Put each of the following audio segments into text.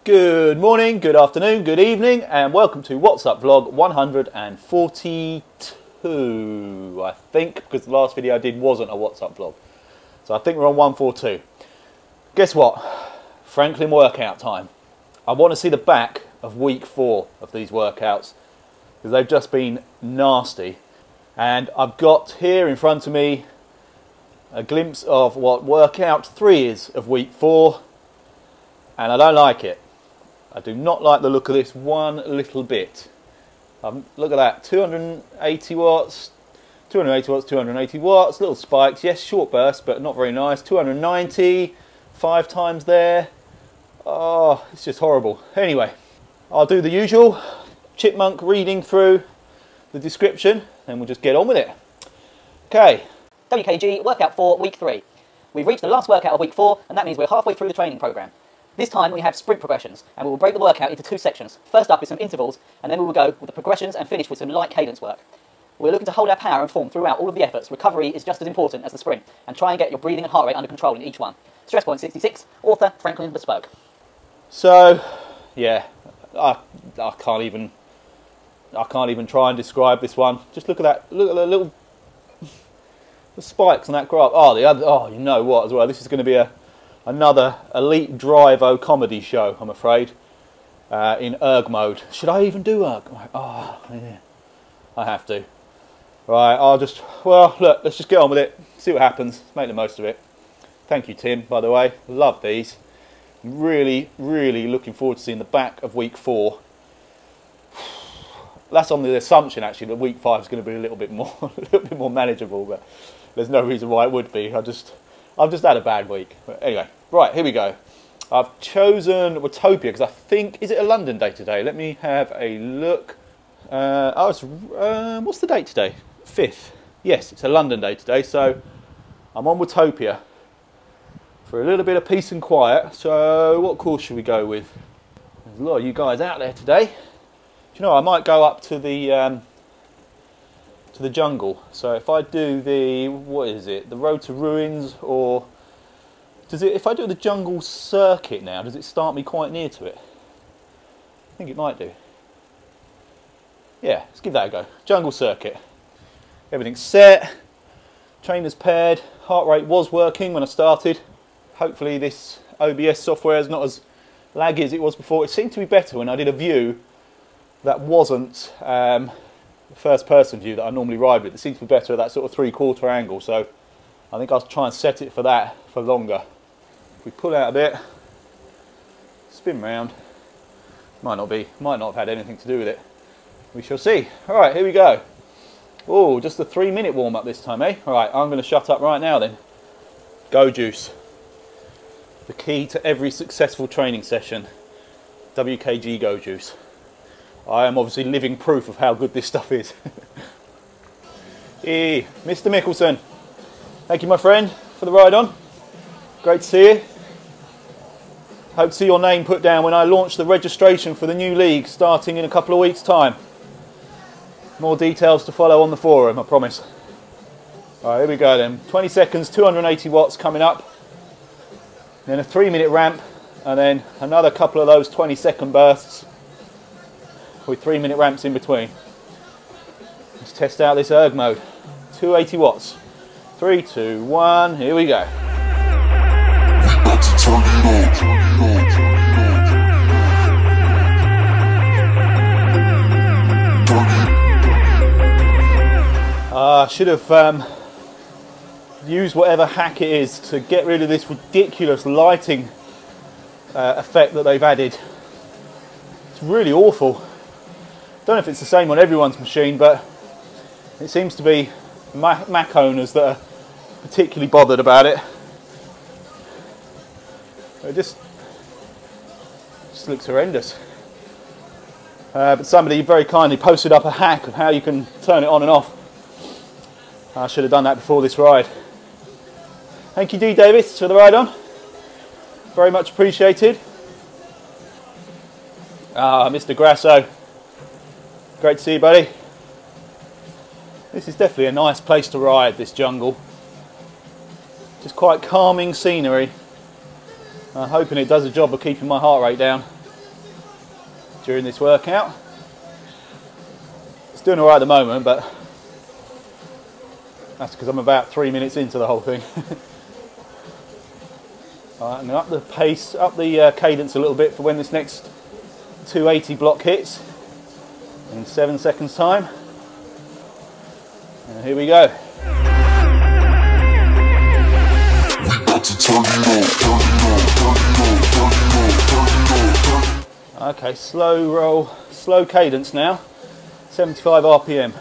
Good morning, good afternoon, good evening, and welcome to What's Up Vlog 142, I think, because the last video I did wasn't a What's Up vlog. So I think we're on 142. Guess what? FRNKLN workout time. I want to see the back of week 4 of these workouts, because they've just been nasty. And I've got here in front of me a glimpse of what workout 3 is of week 4, and I don't like it. I do not like the look of this one little bit. Look at that, 280 watts, 280 watts, 280 watts, little spikes, yes, short burst, but not very nice. 290, 5 times there. Oh, it's just horrible. Anyway, I'll do the usual chipmunk reading through the description, and we'll just get on with it. Okay. WKG workout 4, week 3. We've reached the last workout of week 4, and that means we're halfway through the training program. This time we have sprint progressions, and we will break the workout into 2 sections. First up is some intervals, and then we will go with the progressions and finish with some light cadence work. We're looking to hold our power and form throughout all of the efforts. Recovery is just as important as the sprint, and try and get your breathing and heart rate under control in each one. Stress point 66, author FRNKLN Bespoke. So, yeah, I can't even try and describe this one. Just look at that, look at the little the spikes on that graph. Oh, the other, oh, you know what as well, this is going to be another elite drivo comedy show, I'm afraid, in erg mode. Should I even do erg? Oh, yeah, I have to. Right, well, look, let's just get on with it, see what happens, make the most of it. Thank you, Tim, by the way, love these. Really, really looking forward to seeing the back of week 4. That's on the assumption, actually, that week 5 is going to be a little bit more manageable, but there's no reason why it would be. I've just had a bad week. But anyway, right, here we go. I've chosen Watopia because I think, is it a London day today? Let me have a look. What's the date today? 5th. Yes, it's a London day today, so I'm on Watopia for a little bit of peace and quiet. So what course should we go with? There's a lot of you guys out there today. Do you know, I might go up to the jungle. So if I do the, what is it, the Road to Ruins, or does it, if I do the jungle circuit now, does it start me quite near to it? I think it might do. Yeah, let's give that a go. Jungle circuit. Everything's set, trainers paired, heart rate was working when I started. Hopefully this OBS software is not as laggy as it was before. It seemed to be better when I did a view that wasn't the first person view that I normally ride with. It seems to be better at that sort of 3/4 angle, so I think I'll try and set it for that for longer. If we pull out a bit, spin round, might not have had anything to do with it. We shall see. Alright, here we go. Oh, just a 3-minute warm-up this time, eh? Alright, I'm going to shut up right now then. Go juice. The key to every successful training session. WKG Go Juice. I am obviously living proof of how good this stuff is. Hey, Mr. Mickelson. Thank you, my friend, for the ride on. Great to see you. Hope to see your name put down when I launch the registration for the new league starting in a couple of weeks' time. More details to follow on the forum, I promise. Alright, here we go then. 20 seconds, 280 watts coming up. Then a 3-minute ramp, and then another couple of those 20-second bursts with 3-minute ramps in between. Let's test out this erg mode. 280 watts. 3, 2, 1, here we go. I should have used whatever hack it is to get rid of this ridiculous lighting effect that they've added. It's really awful. Don't know if it's the same on everyone's machine, but it seems to be Mac owners that are particularly bothered about it. It just looks horrendous. But somebody very kindly posted up a hack of how you can turn it on and off. I should have done that before this ride. Thank you, D. Davis, for the ride on. Very much appreciated. Mr. Grasso. Great to see you, buddy. This is definitely a nice place to ride, this jungle. Just quite calming scenery. I'm hoping it does a job of keeping my heart rate down. during this workout. It's doing all right at the moment, but that's because I'm about 3 minutes into the whole thing. All right, I'm going to up the pace, up the cadence a little bit for when this next 280 block hits in 7 seconds time. And here we go. Okay, slow roll, slow cadence now, 75 RPM.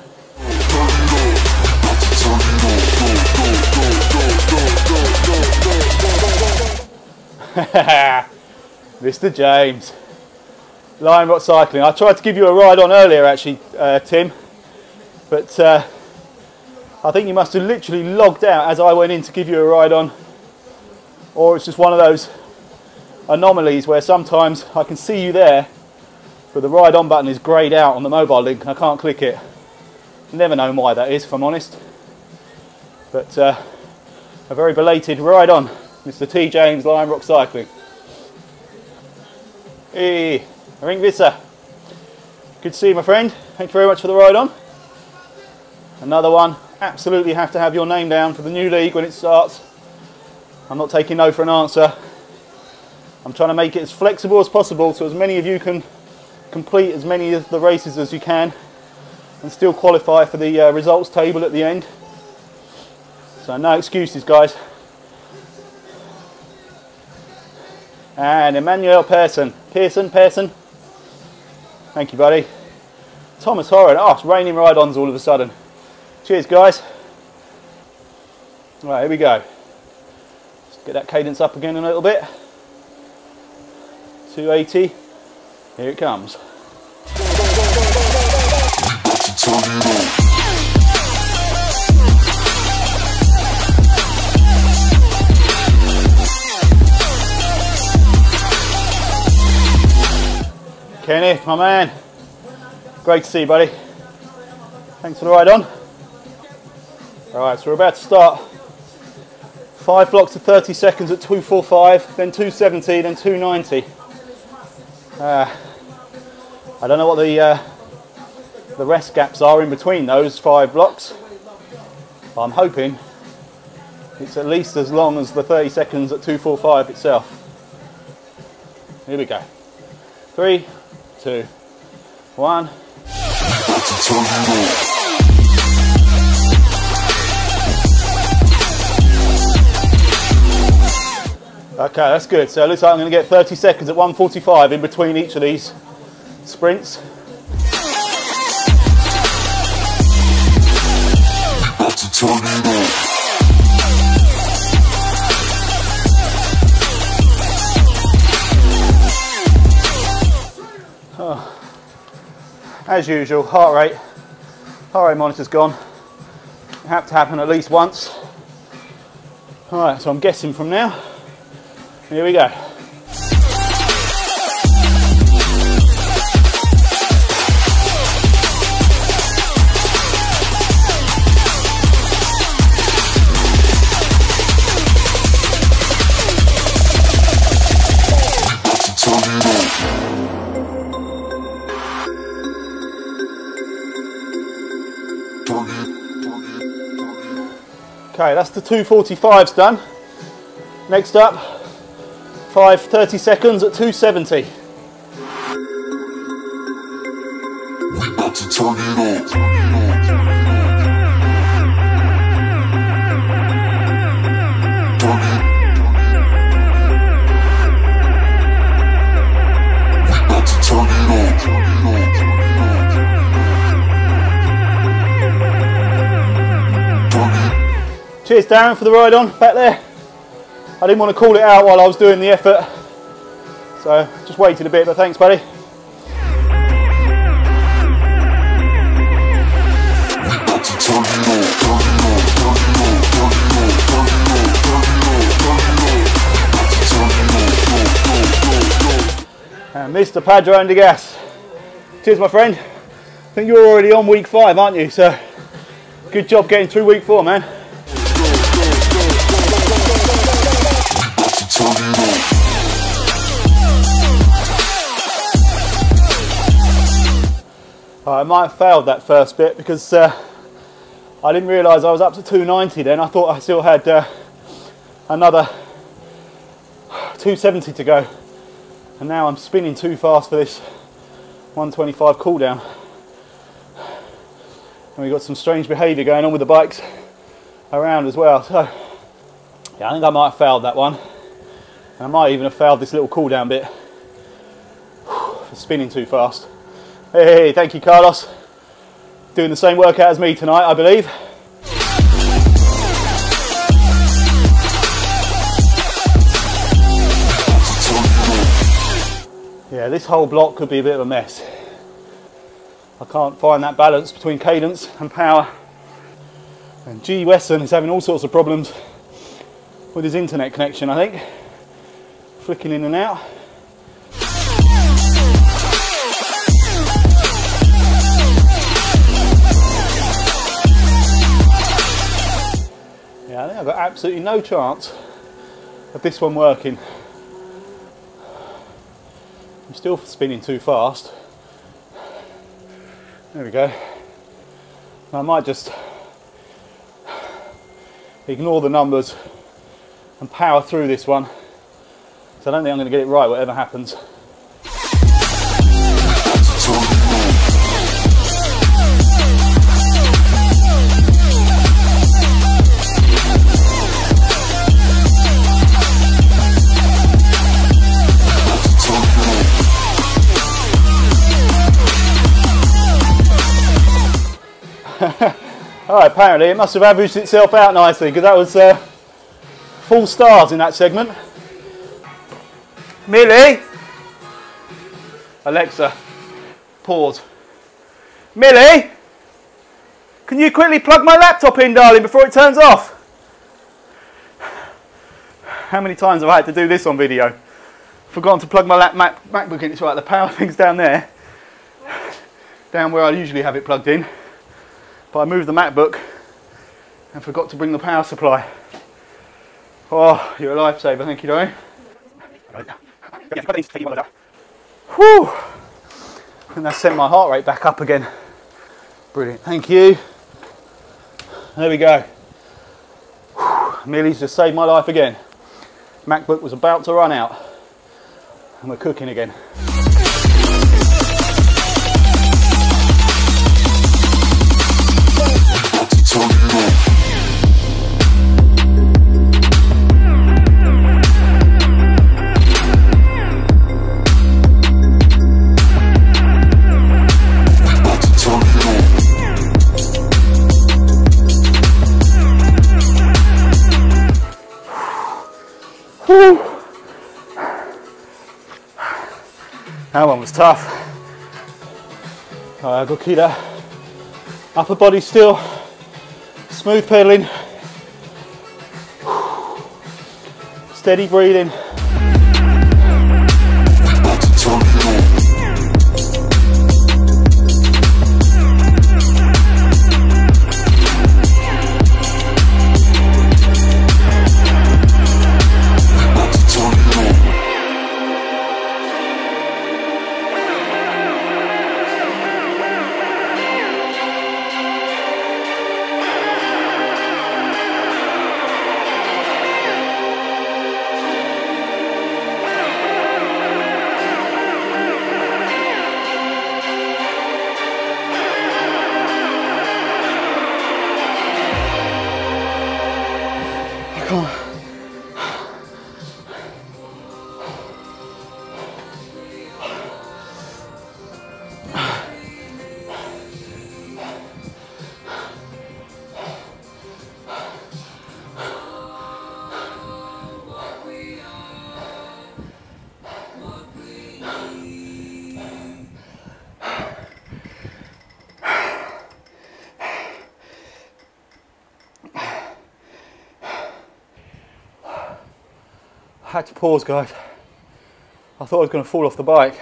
Mr. James. Line rock cycling. I tried to give you a ride on earlier actually, Tim, but I think you must have literally logged out as I went in to give you a ride on, or it's just one of those anomalies where sometimes I can see you there, but the ride on button is greyed out on the mobile link and I can't click it. Never known why that is, if I'm honest. But a very belated ride on, Mr. T. James, Line Rock Cycling. Hey, Ring Vissa. Good to see you, my friend. Thank you very much for the ride on. Another one. Absolutely have to have your name down for the new league when it starts. I'm not taking no for an answer. I'm trying to make it as flexible as possible so as many of you can complete as many of the races as you can and still qualify for the results table at the end. So no excuses, guys. And Emmanuel Pearson. Pearson. Thank you, buddy. Thomas Horan. Oh, it's raining ride-ons all of a sudden. Cheers, guys. Right, here we go. Let's get that cadence up again in a little bit. 280. Here it comes. Kenneth, my man. Great to see you, buddy. Thanks for the ride on. Alright, so we're about to start 5 blocks of 30 seconds at 245, then 270, then 290. I don't know what the rest gaps are in between those 5 blocks. But I'm hoping it's at least as long as the 30 seconds at 245 itself. Here we go. 3, 2, 1. Okay, that's good. So it looks like I'm going to get 30 seconds at 145 in between each of these sprints. Oh. As usual, heart rate monitor's gone. It had to happen at least once. Alright, so I'm guessing from now. Here we go. Okay, that's the 245s done. Next up, 5 30 seconds at 270. We about to turn it on. Cheers, Darren, for the ride on back there. I didn't want to call it out while I was doing the effort, so just waited a bit, but thanks, buddy. And Mr. Padro Endegas. Cheers, my friend. I think you're already on week 5, aren't you? So good job getting through week 4, man. I might have failed that first bit because I didn't realise I was up to 290 then. I thought I still had another 270 to go, and now I'm spinning too fast for this 125 cool down. And we've got some strange behaviour going on with the bikes around as well. So yeah, I think I might have failed that one. And I might even have failed this little cool down bit for spinning too fast. Hey, thank you, Carlos. Doing the same workout as me tonight, I believe. Yeah, this whole block could be a bit of a mess. I can't find that balance between cadence and power. And G. Wesson is having all sorts of problems with his internet connection, I think. Flicking in and out. Yeah, I think I've got absolutely no chance of this one working. I'm still spinning too fast. There we go. I might just ignore the numbers and power through this one. So I don't think I'm going to get it right whatever happens. Alright, apparently it must have averaged itself out nicely because that was full stars in that segment. Millie! Alexa, pause. Millie! Can you quickly plug my laptop in, darling, before it turns off? How many times have I had to do this on video? Forgotten to plug my MacBook in. It's right, the power thing's down there. Down where I usually have it plugged in. But I moved the MacBook and forgot to bring the power supply. Oh, you're a lifesaver, thank you, darling. Whew! And that sent my heart rate back up again. Brilliant, thank you. There we go. Millie's just saved my life again. MacBook was about to run out. And we're cooking again. Whew. That one was tough. I've got to keep that upper body still, smooth pedaling, steady breathing. I had to pause, guys. I thought I was going to fall off the bike.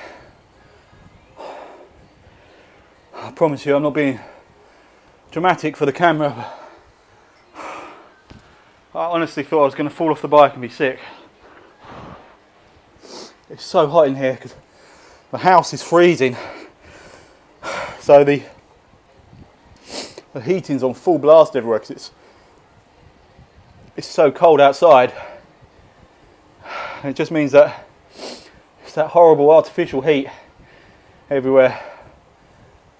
I promise you I'm not being dramatic for the camera. I honestly thought I was going to fall off the bike and be sick. It's so hot in here because the house is freezing. So the heating's on full blast everywhere because it's so cold outside. And it just means that it's that horrible artificial heat everywhere.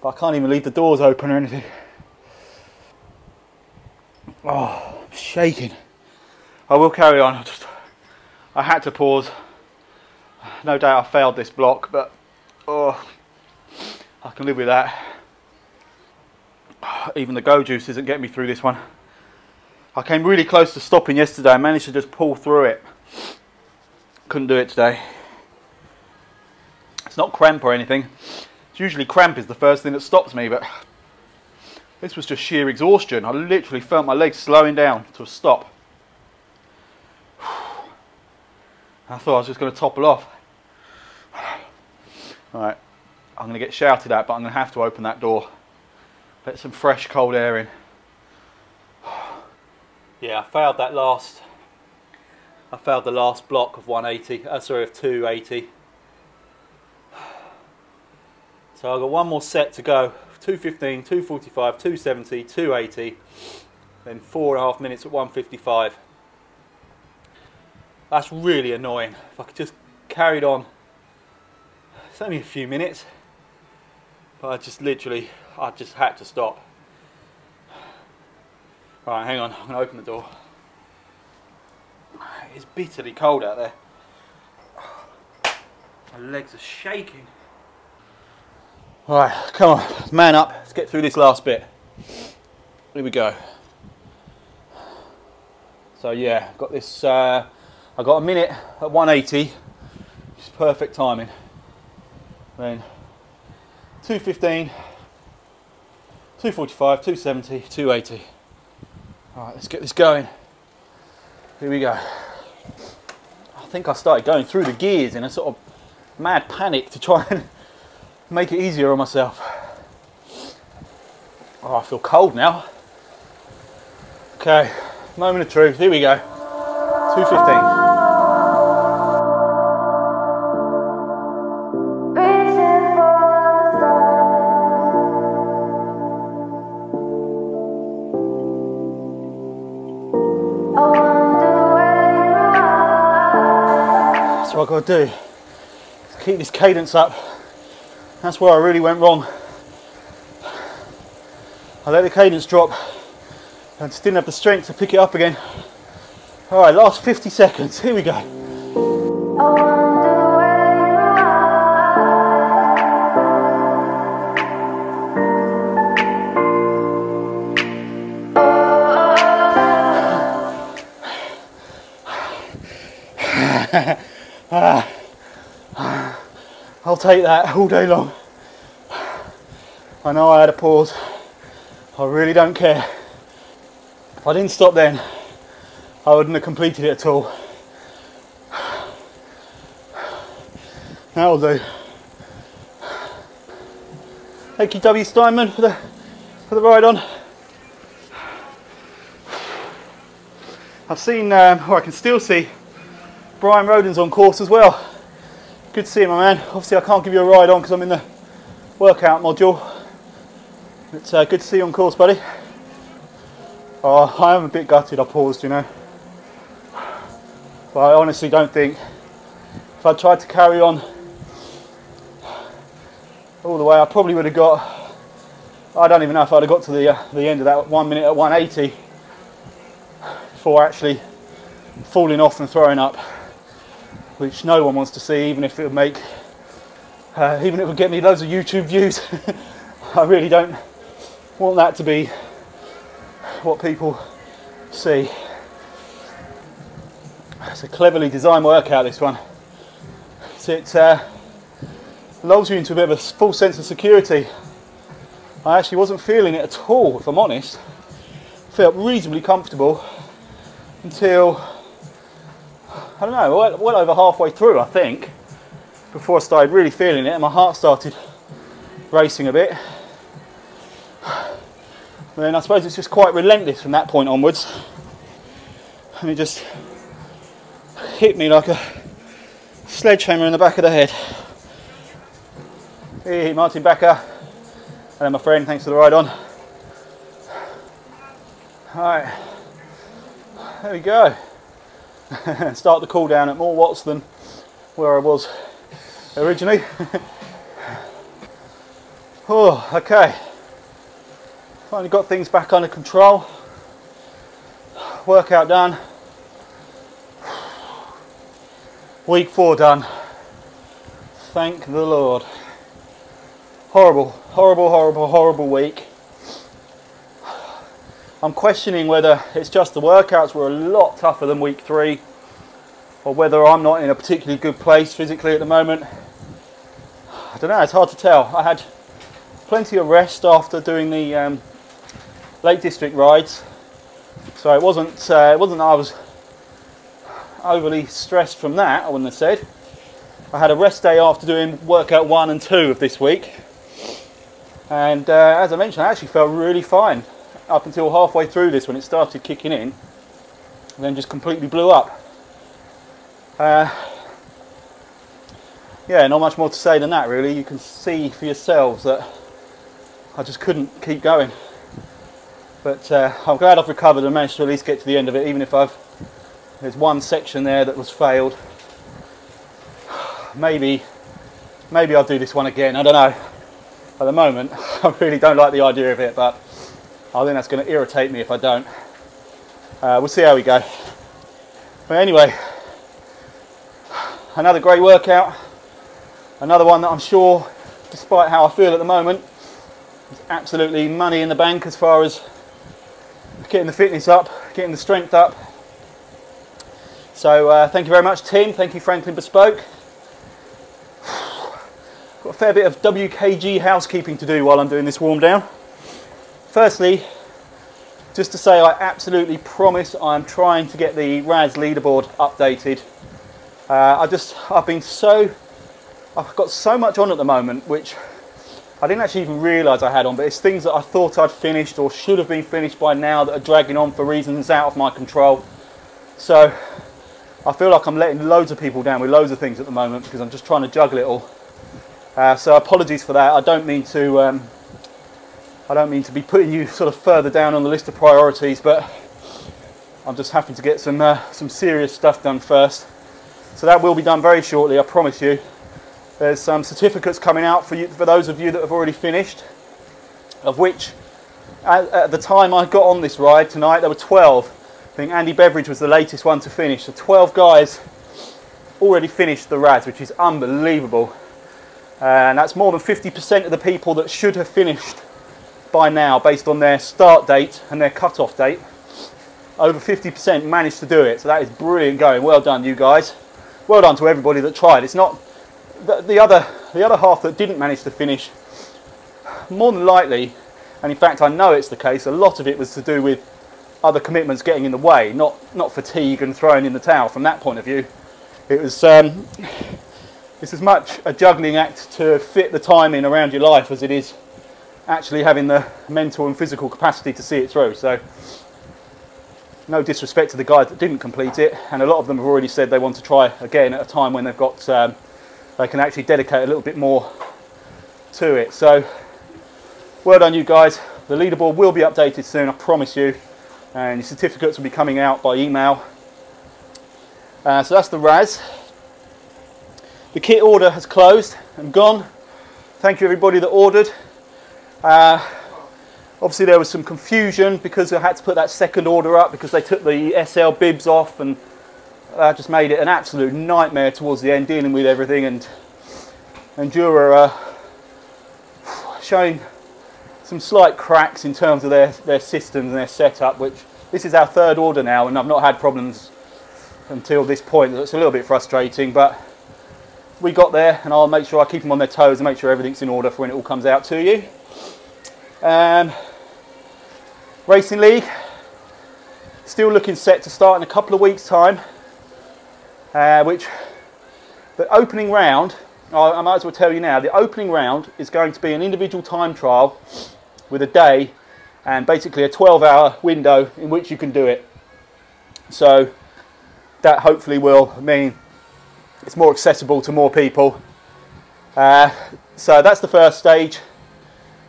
But I can't even leave the doors open or anything. Oh, I'm shaking. I will carry on. I had to pause. No doubt I failed this block, but oh, I can live with that. Even the go juice isn't getting me through this one. I came really close to stopping yesterday. I managed to just pull through it. Couldn't do it today. It's not cramp or anything. It's usually cramp is the first thing that stops me, but this was just sheer exhaustion. I literally felt my legs slowing down to a stop. I thought I was just going to topple off. Right, I'm going to get shouted at, but I'm going to have to open that door. Let some fresh cold air in. Yeah, I failed the last block of 180. Sorry, of 280. So I've got one more set to go. 215, 245, 270, 280. Then 4.5 minutes at 155. That's really annoying. If I could just carried on. It's only a few minutes, but I just had to stop. Right, hang on, I'm going to open the door. It's bitterly cold out there. My legs are shaking. Right, come on, man up, let's get through this last bit. Here we go. So yeah, got this, I got a minute at 180, which is perfect timing. Then 215, 245, 270, 280. Alright, let's get this going. Here we go. I think I started going through the gears in a sort of mad panic to try and make it easier on myself. Oh, I feel cold now. Okay, moment of truth, here we go. 215. What I've got to do is keep this cadence up. That's where I really went wrong. I let the cadence drop and just didn't have the strength to pick it up again. Alright, last 50 seconds, here we go. I'll take that all day long. I know I had a pause. I really don't care. If I didn't stop then, I wouldn't have completed it at all. That'll do. Thank you, W. Steinman, for the ride on. I've seen, or I can still see, Brian Roden's on course as well. Good to see you, my man. Obviously I can't give you a ride on because I'm in the workout module. It's good to see you on course, buddy. Oh, I am a bit gutted I paused, you know. But I honestly don't think, if I tried to carry on all the way, I probably would have got, I don't even know if I'd have got to the end of that 1 minute at 180 before actually falling off and throwing up, which no one wants to see, even if it would make, even if it would get me loads of YouTube views. I really don't want that to be what people see. It's a cleverly designed workout, this one. It lulls you into a bit of a full sense of security. I actually wasn't feeling it at all, if I'm honest. Felt reasonably comfortable until, I don't know, well over halfway through, I think, before I started really feeling it and my heart started racing a bit. And then I suppose it's just quite relentless from that point onwards, and it just hit me like a sledgehammer in the back of the head. Hey, Martin Becker, Hello my friend, thanks for the ride on. Alright, there we go. Start the cool down at more watts than where I was originally. Oh, okay. Finally got things back under control. Workout done. Week 4 done. Thank the Lord. Horrible, horrible, horrible, horrible week. I'm questioning whether it's just the workouts were a lot tougher than week 3, or whether I'm not in a particularly good place physically at the moment. I don't know, it's hard to tell. I had plenty of rest after doing the Lake District rides, so it wasn't that I was overly stressed from that, I wouldn't have said. I had a rest day after doing workout 1 and 2 of this week, and as I mentioned, I actually felt really fine up until halfway through this when it started kicking in, and then just completely blew up. Yeah, not much more to say than that really. You can see for yourselves that I just couldn't keep going. But I'm glad I've recovered and managed to at least get to the end of it, even if there's one section there that was failed. Maybe I'll do this one again, I don't know. At the moment, I really don't like the idea of it, but I think that's going to irritate me if I don't. We'll see how we go. But anyway, another great workout. Another one that I'm sure, despite how I feel at the moment, is absolutely money in the bank as far as getting the fitness up, getting the strength up. So thank you very much, Tim. Thank you, Franklin Bespoke. Got a fair bit of WKG housekeeping to do while I'm doing this warm down. Firstly, just to say I absolutely promise I'm trying to get the RAS leaderboard updated. I've got so much on at the moment, which I didn't actually even realise I had on, but it's things that I thought I'd finished or should have been finished by now that are dragging on for reasons out of my control. So I feel like I'm letting loads of people down with loads of things at the moment because I'm just trying to juggle it all. So apologies for that. I don't mean to be putting you sort of further down on the list of priorities, but I'm just having to get some serious stuff done first. So that will be done very shortly, I promise you. There's some certificates coming out for those of you that have already finished, of which at the time I got on this ride tonight there were 12. I think Andy Beveridge was the latest one to finish. So 12 guys already finished the RAS, which is unbelievable. And that's more than 50% of the people that should have finished by now based on their start date and their cut-off date. Over 50% managed to do it, so that is brilliant going. Well done, you guys. Well done to everybody that tried. It's not the other half that didn't manage to finish. More than likely, and in fact I know it's the case, a lot of it was to do with other commitments getting in the way, not fatigue and throwing in the towel. From that point of view, it was it's as much a juggling act to fit the time in around your life as it is actually having the mental and physical capacity to see it through. So no disrespect to the guys that didn't complete it, and a lot of them have already said they want to try again at a time when they've got they can actually dedicate a little bit more to it. So well done, you guys. The leaderboard will be updated soon, I promise you, and your certificates will be coming out by email. So that's the RAS. The kit order has closed and gone. Thank you everybody that ordered. Obviously there was some confusion because I had to put that second order up because they took the SL bibs off, and that just made it an absolute nightmare towards the end dealing with everything, and Endura showing some slight cracks in terms of their systems and their setup, which this is our third order now and I've not had problems until this point. It's a little bit frustrating, but we got there, and I'll make sure I keep them on their toes and make sure everything's in order for when it all comes out to you. Racing League, still looking set to start in a couple of weeks' time, which the opening round, I might as well tell you now, the opening round is going to be an individual time trial with a day and basically a 12-hour window in which you can do it. So that hopefully will mean it's more accessible to more people. So that's the first stage.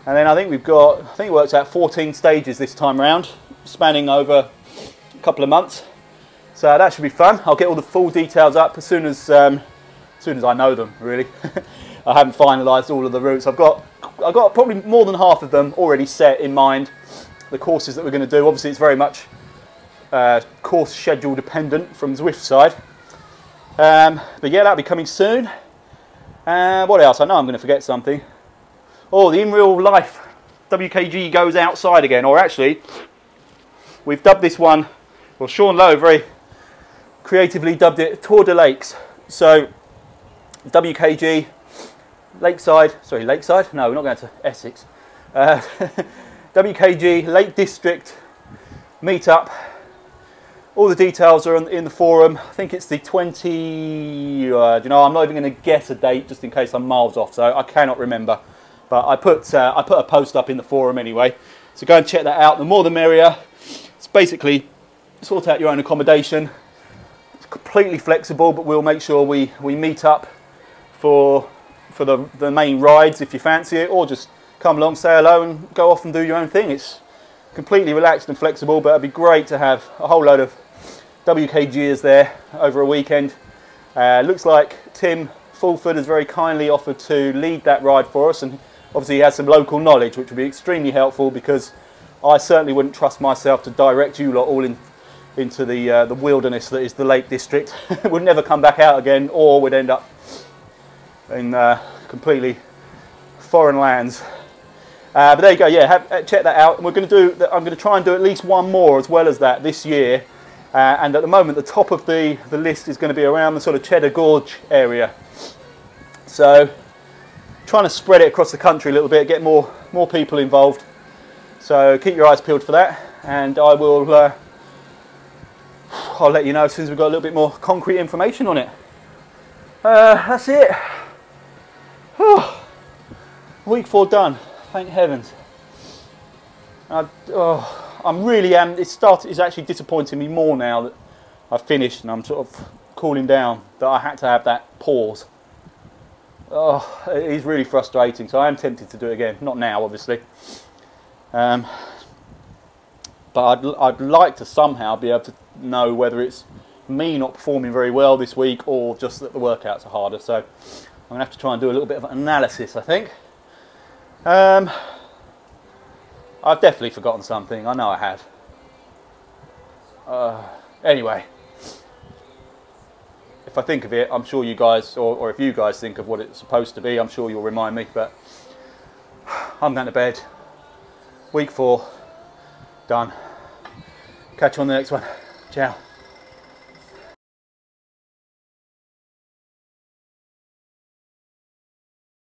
And then I think it works out 14 stages this time round, spanning over a couple of months. So that should be fun. I'll get all the full details up as soon as I know them, really. I haven't finalised all of the routes. I've got probably more than half of them already set in mind. The courses that we're going to do. Obviously, it's very much course schedule dependent from Zwift side. But yeah, that'll be coming soon. What else? I know I'm going to forget something. Oh, the in real life WKG goes outside again. Or actually, we've dubbed this one, well, Sean Lowe very creatively dubbed it Tour de Lakes. So WKG Lakeside, no, we're not going to Essex. WKG Lake District meetup. All the details are in the forum. I think it's the 20, you know, I'm not even going to guess a date just in case I'm miles off, so I cannot remember. But I put a post up in the forum anyway, so go and check that out. The more the merrier. It's basically sort out your own accommodation. It's completely flexible, but we'll make sure we meet up for the main rides if you fancy it, or just come along, say hello and go off and do your own thing. It's completely relaxed and flexible, but it'd be great to have a whole load of WKGers there over a weekend. Looks like Tim Fulford has very kindly offered to lead that ride for us, and obviously he has some local knowledge, which would be extremely helpful, because I certainly wouldn't trust myself to direct you lot all into the wilderness that is the Lake District. We'd never come back out again, or we'd end up in completely foreign lands. But there you go. Yeah, check that out. And we're going to do. I'm going to try and do at least one more as well as that this year. And at the moment, the top of the list is going to be around the sort of Cheddar Gorge area. So, trying to spread it across the country a little bit, get more people involved. So keep your eyes peeled for that, and I will. I'll let you know as soon as we've got a little bit more concrete information on it. That's it. Week 4 done. Thank heavens. I'm really it's actually disappointing me more now that I've finished and I'm sort of cooling down, that I had to have that pause. Oh, it is really frustrating. So I am tempted to do it again. Not now, obviously. But I'd like to somehow be able to know whether it's me not performing very well this week or just that the workouts are harder. So I'm going to have to try and do a little bit of analysis, I think. I've definitely forgotten something. I know I have. Anyway, if I think of it, I'm sure you guys, or if you guys think of what it's supposed to be, I'm sure you'll remind me. But I'm going to bed. Week 4 done. Catch you on the next one. Ciao.